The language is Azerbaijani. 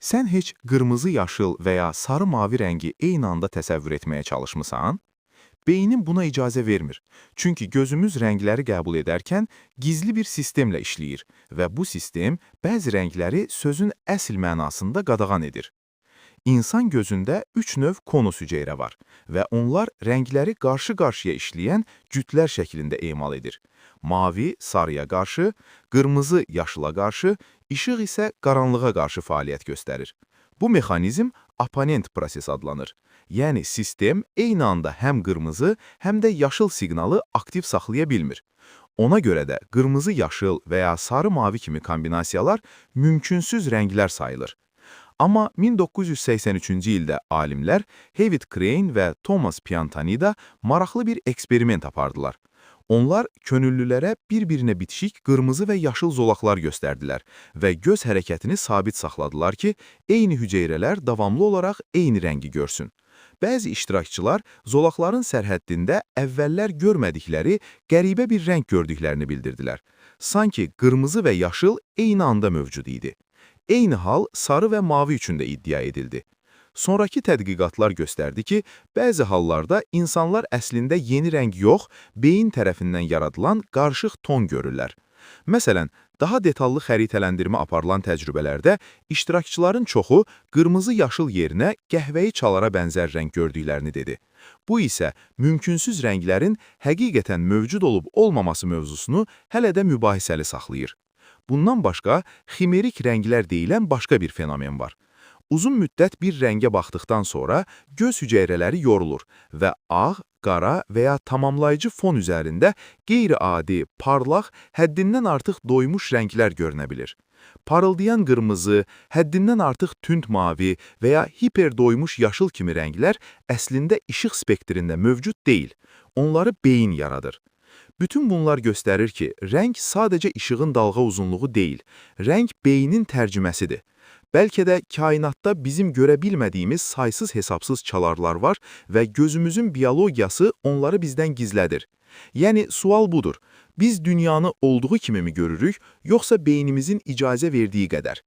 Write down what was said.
Sən heç qırmızı, yaşıl və ya sarı mavi rəngi eyni anda təsəvvür etməyə çalışmısan? Beynin buna icazə vermir. Çünki gözümüz rəngləri qəbul edərkən gizli bir sistemlə işləyir və bu sistem bəzi rəngləri sözün əsl mənasında qadağan edir. İnsan gözündə üç növ konus hüceyrə var və onlar rəngləri qarşı-qarşıya işləyən cütlər şəklində emal edir. Mavi sarıya qarşı, qırmızı yaşıla qarşı, işıq isə qaranlığa qarşı fəaliyyət göstərir. Bu mexanizm aponent proses adlanır. Yəni sistem eyni anda həm qırmızı, həm də yaşıl siqnalı aktiv saxlaya bilmir. Ona görə də qırmızı, yaşıl və ya sarı, mavi kimi kombinasiyalar mümkünsüz rənglər sayılır. Amma 1983-cü ildə alimlər David Crane və Thomas Piantanida maraqlı bir eksperiment apardılar. Onlar könüllülərə bir-birinə bitişik qırmızı və yaşıl zolaqlar göstərdilər və göz hərəkətini sabit saxladılar ki, eyni hüceyrələr davamlı olaraq eyni rəngi görsün. Bəzi iştirakçılar zolaqların sərhəddində əvvəllər görmədikləri qəribə bir rəng gördüklərini bildirdilər. Sanki qırmızı və yaşıl eyni anda mövcud idi. Eyni hal sarı və mavi üçün də iddia edildi. Sonrakı tədqiqatlar göstərdi ki, bəzi hallarda insanlar əslində yeni rəng yox, beyin tərəfindən yaradılan qarışıq ton görürlər. Məsələn, daha detallı xəritələndirmə aparılan təcrübələrdə iştirakçıların çoxu qırmızı-yaşıl yerinə qəhvəyi çalara bənzər rəng gördüklərini dedi. Bu isə mümkünsüz rənglərin həqiqətən mövcud olub olmaması mövzusunu hələ də mübahisəli saxlayır. Bundan başqa, ximerik rənglər deyilən başqa bir fenomen var. Uzun müddət bir rəngə baxdıqdan sonra göz hüceyrələri yorulur və ağ, qara və ya tamamlayıcı fon üzərində qeyri-adi, parlaq, həddindən artıq doymuş rənglər görünə bilir. Parıldayan qırmızı, həddindən artıq tünd mavi və ya hiperdoymuş yaşıl kimi rənglər əslində işıq spektrində mövcud deyil. Onları beyin yaradır. Bütün bunlar göstərir ki, rəng sadəcə işığın dalğa uzunluğu deyil, rəng beynin tərcüməsidir. Bəlkə də kainatda bizim görə bilmədiyimiz saysız-hesabsız çalarlar var və gözümüzün biologiyası onları bizdən gizlədir. Yəni, sual budur, biz dünyanı olduğu kimi mi görürük, yoxsa beynimizin icazə verdiyi qədər?